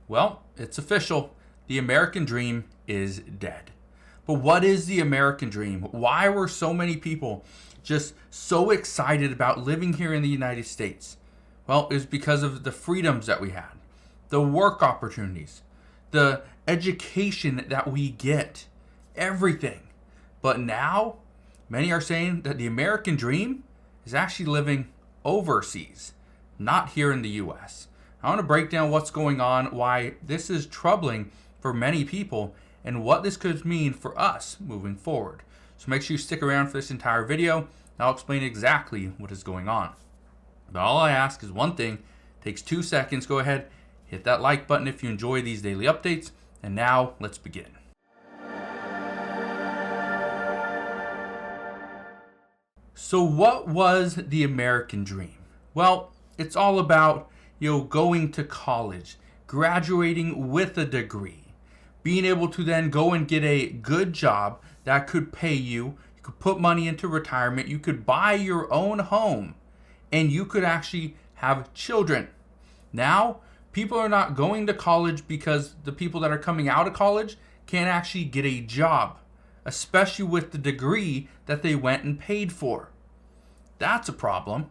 Well, it's official. The American dream is dead. But what is the American dream? Why were so many people just so excited about living here in the United States? Well, it's because of the freedoms that we had, the work opportunities, the education that we get, everything. But now, many are saying that the American dream is actually living overseas, not here in the US. I want to break down what's going on, why this is troubling for many people, and what this could mean for us moving forward. So make sure you stick around for this entire video, and I'll explain exactly what is going on. But all I ask is one thing, takes 2 seconds. Go ahead, hit that like button if you enjoy these daily updates, and now let's begin. So what was the American dream? Well, it's all about going to college, graduating with a degree, being able to then go and get a good job that could pay you. You could put money into retirement. You could buy your own home, and you could actually have children. Now, people are not going to college because the people that are coming out of college can't actually get a job, especially with the degree that they went and paid for. That's a problem.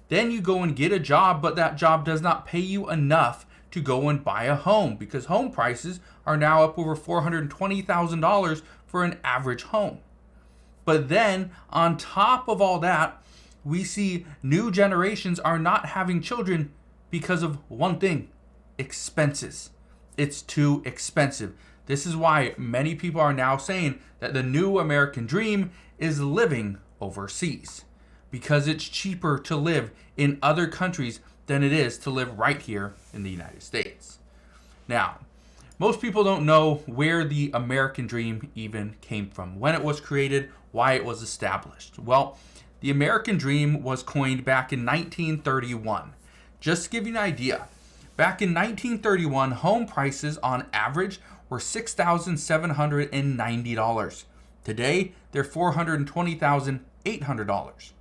Then you go and get a job, but that job does not pay you enough to go and buy a home, because home prices are now up over $420,000 for an average home. But then on top of all that, we see new generations are not having children because of one thing: expenses. It's too expensive. This is why many people are now saying that the new American dream is living overseas, because it's cheaper to live in other countries than it is to live right here in the United States. Now, most people don't know where the American dream even came from, when it was created, why it was established. Well, the American dream was coined back in 1931. Just to give you an idea, back in 1931, home prices on average were $6,790. Today, they're $420,800.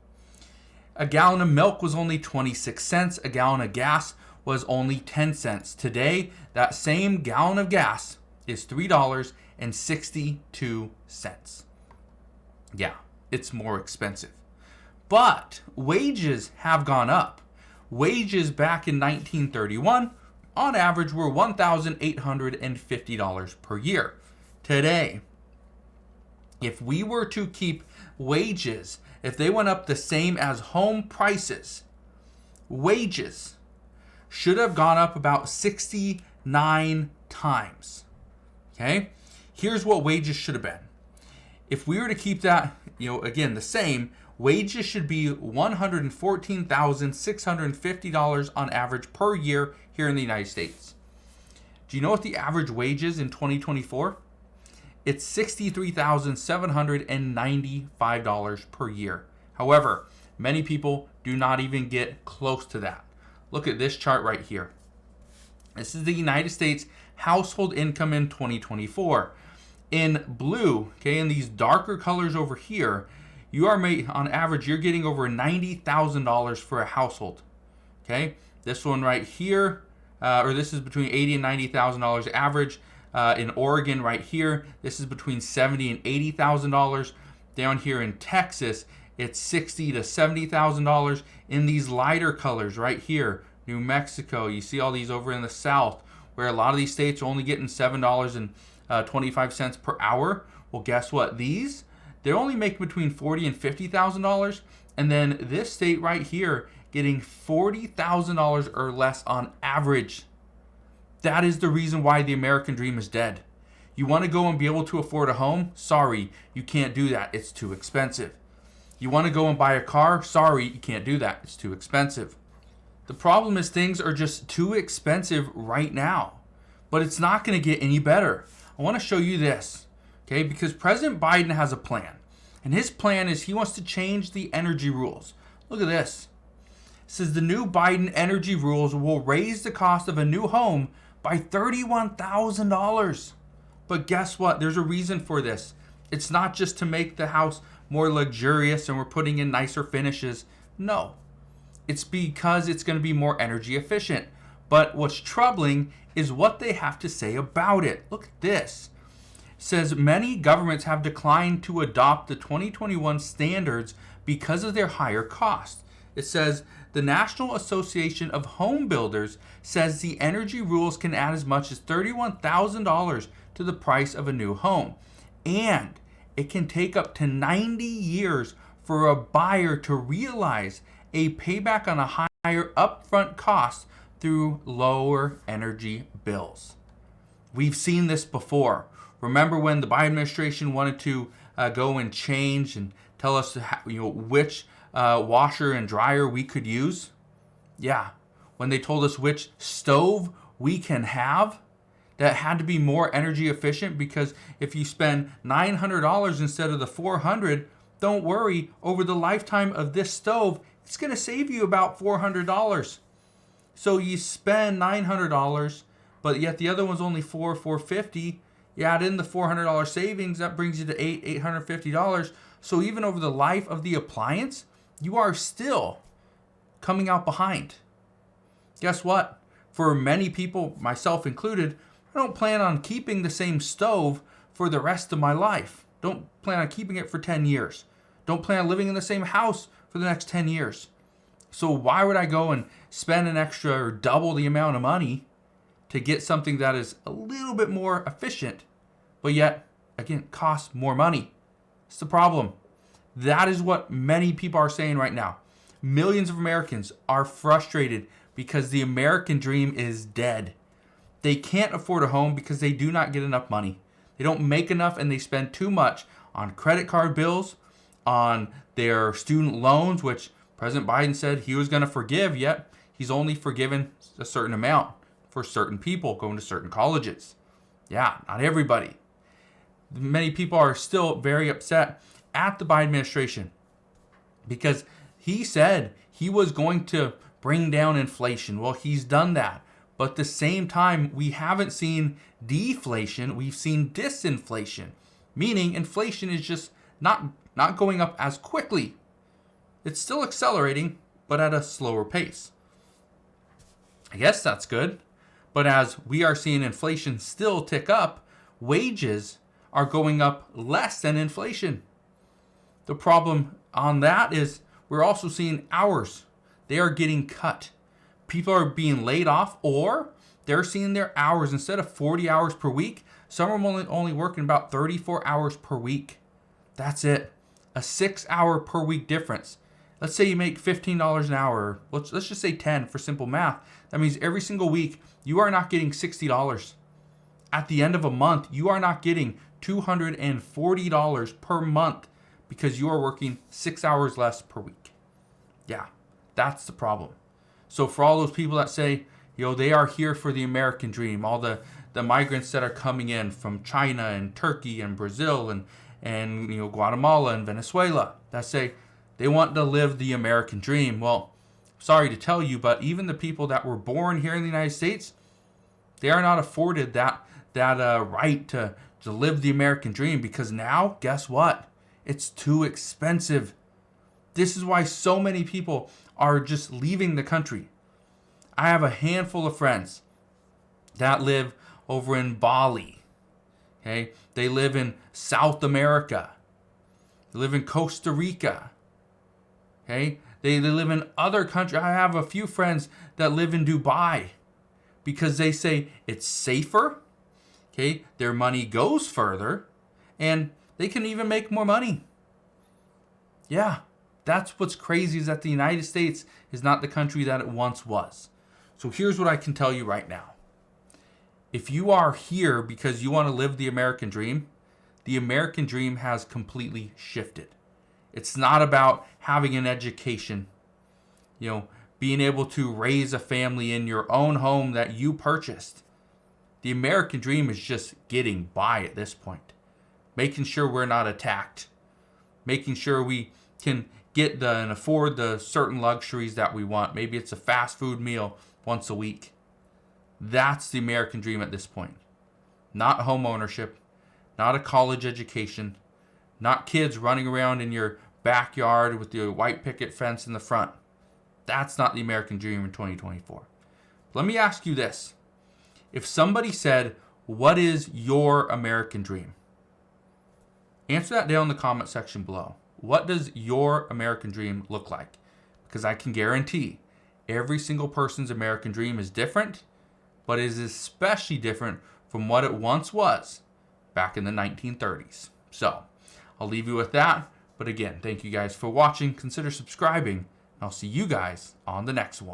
A gallon of milk was only 26 cents. A gallon of gas was only 10 cents. Today, that same gallon of gas is $3.62. Yeah, it's more expensive. But wages have gone up. Wages back in 1931, on average, were $1,850 per year. Today, if we were to keep wages, if they went up the same as home prices, wages should have gone up about 69 times. Okay? Here's what wages should have been. If we were to keep that, again, the same, wages should be $114,650 on average per year here in the United States. Do you know what the average wage is in 2024? It's $63,795 per year. However, many people do not even get close to that. Look at this chart right here. This is the United States household income in 2024. In blue, in these darker colors over here, you are on average, you're getting over $90,000 for a household. Okay, this one right here, this is between $80,000 and $90,000 average. In Oregon right here, this is between $70,000 and $80,000. Down here in Texas, it's $60,000 to $70,000. In these lighter colors right here, New Mexico, you see all these over in the South, where a lot of these states are only getting $7.25 per hour. Well, guess what? They're only making between $40,000 and $50,000. And then this state right here getting $40,000 or less on average. That is the reason why the American dream is dead. You want to go and be able to afford a home? Sorry, you can't do that. It's too expensive. You want to go and buy a car? Sorry, you can't do that. It's too expensive. The problem is things are just too expensive right now. But it's not going to get any better. I want to show you this, because President Biden has a plan. And his plan is he wants to change the energy rules. Look at this. It says the new Biden energy rules will raise the cost of a new home by $31,000. But guess what? There's a reason for this. It's not just to make the house more luxurious and we're putting in nicer finishes. No. It's because it's going to be more energy efficient. But what's troubling is what they have to say about it. Look at this. It says many governments have declined to adopt the 2021 standards because of their higher costs. It says the National Association of Home Builders says the energy rules can add as much as $31,000 to the price of a new home. And it can take up to 90 years for a buyer to realize a payback on a higher upfront cost through lower energy bills. We've seen this before. Remember when the Biden administration wanted to go and change and tell us which washer and dryer we could use? Yeah, when they told us which stove we can have, that had to be more energy efficient, because if you spend $900 instead of the $400, don't worry, over the lifetime of this stove, it's going to save you about $400. So you spend $900, but yet the other one's only $450. You add in the $400 savings, that brings you to $850. So even over the life of the appliance, you are still coming out behind. Guess what? For many people, myself included, I don't plan on keeping the same stove for the rest of my life. Don't plan on keeping it for 10 years. Don't plan on living in the same house for the next 10 years. So why would I go and spend an extra or double the amount of money to get something that is a little bit more efficient, but yet, again, costs more money? It's the problem. That is what many people are saying right now. Millions of Americans are frustrated because the American dream is dead. They can't afford a home because they do not get enough money. They don't make enough, and they spend too much on credit card bills, on their student loans, which President Biden said he was going to forgive, yet he's only forgiven a certain amount for certain people going to certain colleges. Yeah, not everybody. Many people are still very upset at the Biden administration because he said he was going to bring down inflation. Well, he's done that. But at the same time, we haven't seen deflation, we've seen disinflation, meaning inflation is just not going up as quickly. It's still accelerating, but at a slower pace. I guess that's good. But as we are seeing inflation still tick up, wages are going up less than inflation. The problem on that is we're also seeing hours. They are getting cut. People are being laid off, or they're seeing their hours, instead of 40 hours per week, some are only working about 34 hours per week. That's it. A 6-hour per week difference. Let's say you make $15 an hour. Let's just say 10 for simple math. That means every single week you are not getting $60. At the end of a month, you are not getting $240 per month because you are working 6 hours less per week. Yeah, that's the problem. So for all those people that say, they are here for the American dream, all the migrants that are coming in from China and Turkey and Brazil and Guatemala and Venezuela, that say they want to live the American dream. Well, sorry to tell you, but even the people that were born here in the United States, they are not afforded that right to live the American dream, because now, guess what? It's too expensive. This is why so many people are just leaving the country. I have a handful of friends that live over in Bali. Okay? They live in South America. They live in Costa Rica. Okay? They live in other countries. I have a few friends that live in Dubai because they say it's safer. Okay? Their money goes further, and they can even make more money. Yeah. That's what's crazy, is that the United States is not the country that it once was. So here's what I can tell you right now. If you are here because you want to live the American dream has completely shifted. It's not about having an education, being able to raise a family in your own home that you purchased. The American dream is just getting by at this point. Making sure we're not attacked. Making sure we can get and afford the certain luxuries that we want. Maybe it's a fast food meal once a week. That's the American dream at this point. Not home ownership, not a college education, not kids running around in your backyard with the white picket fence in the front. That's not the American dream in 2024. Let me ask you this. If somebody said, what is your American dream? Answer that down in the comment section below. What does your American dream look like? Because I can guarantee every single person's American dream is different, but it is especially different from what it once was back in the 1930s. So I'll leave you with that. But again, thank you guys for watching. Consider subscribing. And I'll see you guys on the next one.